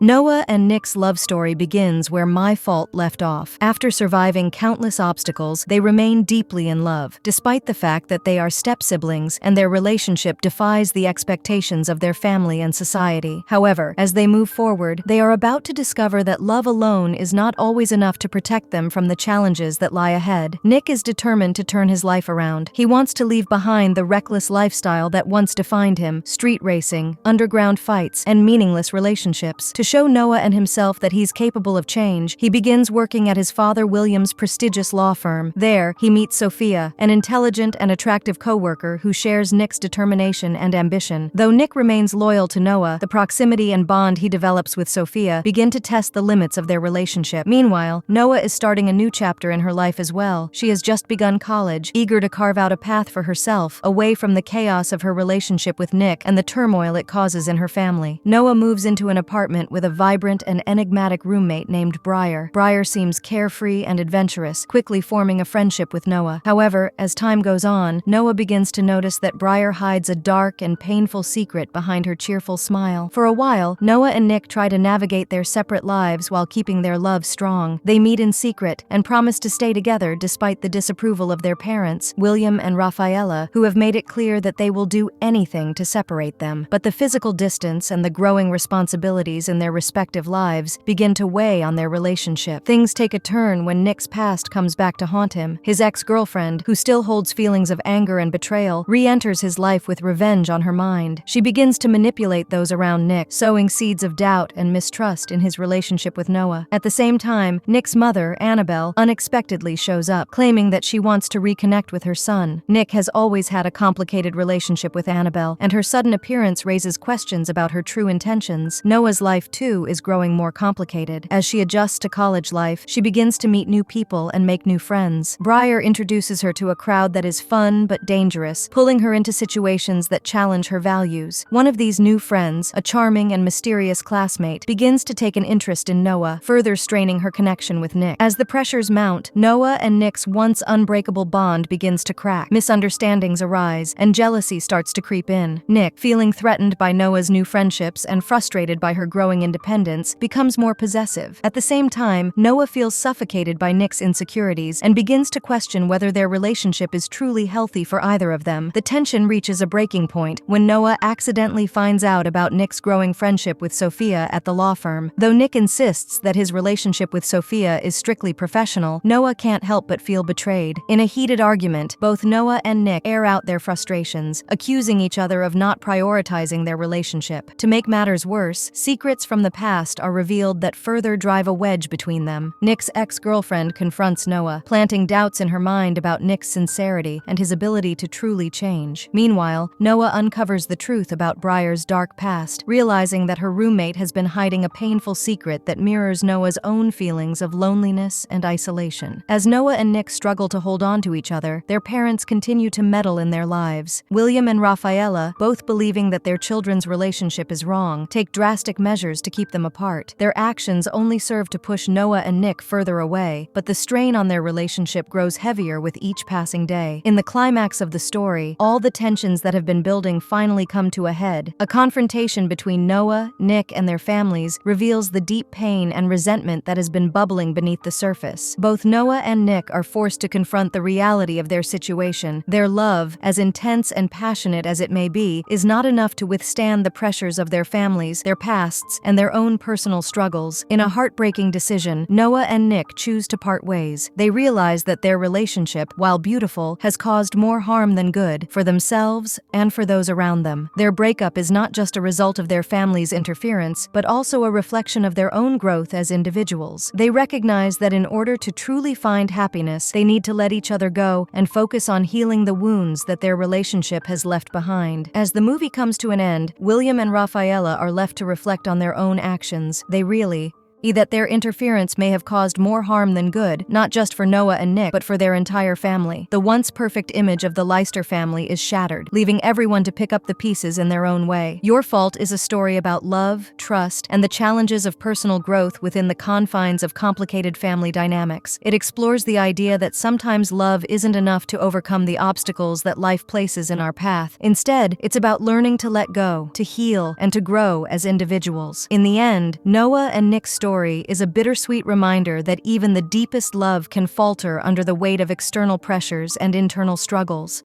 Noah and Nick's love story begins where My Fault left off. After surviving countless obstacles, they remain deeply in love, despite the fact that they are step-siblings and their relationship defies the expectations of their family and society. However, as they move forward, they are about to discover that love alone is not always enough to protect them from the challenges that lie ahead. Nick is determined to turn his life around. He wants to leave behind the reckless lifestyle that once defined him: street racing, underground fights, and meaningless relationships. To show Noah and himself that he's capable of change, he begins working at his father William's prestigious law firm. There, he meets Sofía, an intelligent and attractive co-worker who shares Nick's determination and ambition. Though Nick remains loyal to Noah, the proximity and bond he develops with Sofía begin to test the limits of their relationship. Meanwhile, Noah is starting a new chapter in her life as well. She has just begun college, eager to carve out a path for herself, away from the chaos of her relationship with Nick and the turmoil it causes in her family. Noah moves into an apartment with a vibrant and enigmatic roommate named Briar. Briar seems carefree and adventurous, quickly forming a friendship with Noah. However, as time goes on, Noah begins to notice that Briar hides a dark and painful secret behind her cheerful smile. For a while, Noah and Nick try to navigate their separate lives while keeping their love strong. They meet in secret and promise to stay together despite the disapproval of their parents, William and Rafaela, who have made it clear that they will do anything to separate them. But the physical distance and the growing responsibilities in their respective lives begin to weigh on their relationship. Things take a turn when Nick's past comes back to haunt him. His ex-girlfriend, who still holds feelings of anger and betrayal, re-enters his life with revenge on her mind. She begins to manipulate those around Nick, sowing seeds of doubt and mistrust in his relationship with Noah. At the same time, Nick's mother, Anabel, unexpectedly shows up, claiming that she wants to reconnect with her son. Nick has always had a complicated relationship with Anabel, and her sudden appearance raises questions about her true intentions. Noah's life, too, is growing more complicated. As she adjusts to college life, she begins to meet new people and make new friends. Briar introduces her to a crowd that is fun but dangerous, pulling her into situations that challenge her values. One of these new friends, a charming and mysterious classmate, begins to take an interest in Noah, further straining her connection with Nick. As the pressures mount, Noah and Nick's once unbreakable bond begins to crack. Misunderstandings arise, and jealousy starts to creep in. Nick, feeling threatened by Noah's new friendships and frustrated by her growing independence, becomes more possessive. At the same time, Noah feels suffocated by Nick's insecurities and begins to question whether their relationship is truly healthy for either of them. The tension reaches a breaking point when Noah accidentally finds out about Nick's growing friendship with Sofía at the law firm. Though Nick insists that his relationship with Sofía is strictly professional, Noah can't help but feel betrayed. In a heated argument, both Noah and Nick air out their frustrations, accusing each other of not prioritizing their relationship. To make matters worse, secrets from the past are revealed that further drive a wedge between them. Nick's ex-girlfriend confronts Noah, planting doubts in her mind about Nick's sincerity and his ability to truly change. Meanwhile, Noah uncovers the truth about Briar's dark past, realizing that her roommate has been hiding a painful secret that mirrors Noah's own feelings of loneliness and isolation. As Noah and Nick struggle to hold on to each other, their parents continue to meddle in their lives. William and Rafaela, both believing that their children's relationship is wrong, take drastic measures to keep them apart. Their actions only serve to push Noah and Nick further away, but the strain on their relationship grows heavier with each passing day. In the climax of the story, all the tensions that have been building finally come to a head. A confrontation between Noah, Nick, and their families reveals the deep pain and resentment that has been bubbling beneath the surface. Both Noah and Nick are forced to confront the reality of their situation. Their love, as intense and passionate as it may be, is not enough to withstand the pressures of their families, their pasts, and their own personal struggles. In a heartbreaking decision, Noah and Nick choose to part ways. They realize that their relationship, while beautiful, has caused more harm than good for themselves and for those around them. Their breakup is not just a result of their family's interference, but also a reflection of their own growth as individuals. They recognize that in order to truly find happiness, they need to let each other go and focus on healing the wounds that their relationship has left behind. As the movie comes to an end, William and Rafaela are left to reflect on their own actions. They really, that their interference may have caused more harm than good, not just for Noah and Nick, but for their entire family. The once perfect image of the Leicester family is shattered, leaving everyone to pick up the pieces in their own way. Your Fault is a story about love, trust, and the challenges of personal growth within the confines of complicated family dynamics. It explores the idea that sometimes love isn't enough to overcome the obstacles that life places in our path. Instead, it's about learning to let go, to heal, and to grow as individuals. In the end, Noah and Nick's story is a bittersweet reminder that even the deepest love can falter under the weight of external pressures and internal struggles.